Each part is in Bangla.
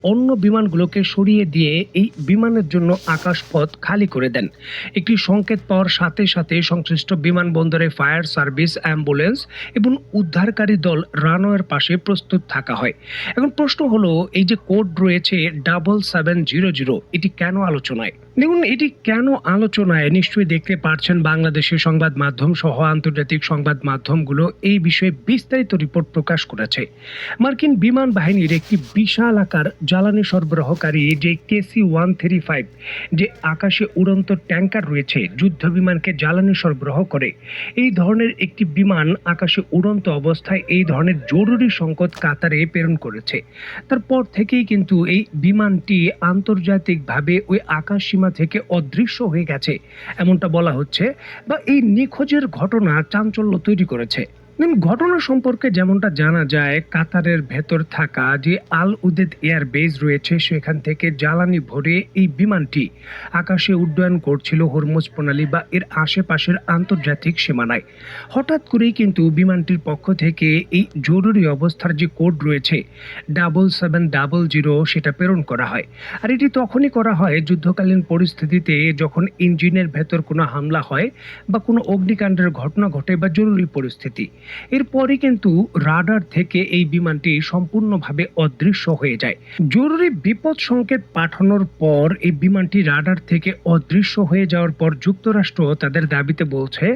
অন্য বিমানগুলোকে সরিয়ে দিয়ে এই বিমানের জন্য আকাশপথ খালি করে দেন। একটি সংকেত পাওয়ার সাথে সাথে সংশ্লিষ্ট বিমানবন্দরে ফায়ার সার্ভিস, অ্যাম্বুলেন্স এবং উদ্ধারকারী দল রানওয়ের পাশে প্রস্তুত থাকা হয়। এখন প্রশ্ন হলো, এই যে কোড রয়েছে 7700, এটি কেন আলোচনায়? দেখুন, এটি কেন আলোচনায় নিশ্চয়ই দেখতে পারছেন বাংলাদেশের সংবাদ মাধ্যম সহ আন্তর্জাতিক সংবাদ মাধ্যমগুলো এই বিষয়ে বিস্তারিত রিপোর্ট প্রকাশ করেছে। মার্কিন বিমান বাহিনীর একটি বিশাল আকার জ্বালানি সরবরাহকারী যে KC-135, যে আকাশে উড়ন্ত ট্যাঙ্কার রয়েছে, যুদ্ধ বিমানকে জ্বালানি সরবরাহ করে। এই ধরনের একটি বিমান আকাশে উড়ন্ত অবস্থায় এই ধরনের জরুরি সংকট কাতারে প্রেরণ করেছে। তারপর থেকেই কিন্তু এই বিমানটি আন্তর্জাতিকভাবে ওই আকাশ সীমা থেকে অদৃশ্য হয়ে গেছে এমনটা বলা হচ্ছে, বা এই নিখোঁজের ঘটনা চাঞ্চল্য তৈরি করেছে। ঘটনা সম্পর্কে যেমনটা জানা যায়, কাতারের ভেতর থাকা যে আল উদেদ এয়ার বেস রয়েছে সেখান থেকে জ্বালানি ভরে এই বিমানটি আকাশে উড্ডয়ন করছিল হরমুজ প্রণালী বা এর আশেপাশের আন্তর্জাতিক সীমানায়। হঠাৎ করেই কিন্তু বিমানটির পক্ষ থেকে এই জরুরি অবস্থার যে কোড রয়েছে 7700, সেটা প্রেরণ করা হয়। আর এটি তখনই করা হয় যুদ্ধকালীন পরিস্থিতিতে, যখন ইঞ্জিনের ভেতর কোনো হামলা হয় বা কোনো অগ্নিকাণ্ডের ঘটনা ঘটে বা জরুরি পরিস্থিতি। এরপরে কিন্তু রাডার থেকে এই বিমানটি সম্পূর্ণভাবে অদৃশ্য হয়ে যায়। জরুরি বিপদ সংকেত পাঠানোর পর এই বিমানটি রাডার থেকে অদৃশ্য হয়ে যাওয়ার পর যুক্তরাষ্ট্র তাদের দাবিতে বলছে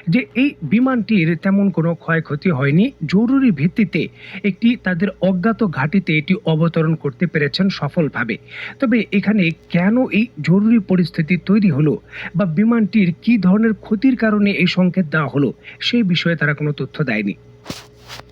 যে এই বিমানটির তেমন কোনো ক্ষয়ক্ষতি হয়নি। জরুরি ভিত্তিতে একটি তাদের অজ্ঞাত ঘাঁটিতে এটি অবতরণ করতে পেরেছেন সফলভাবে। তবে এখানে কেন এই জরুরি পরিস্থিতি তৈরি হলো বা বিমানটির কি ধরনের ক্ষতির কারণে এই সংকেত দেওয়া হলো, সেই বিষয়ে তারা কোনো তথ্য দেয়নি।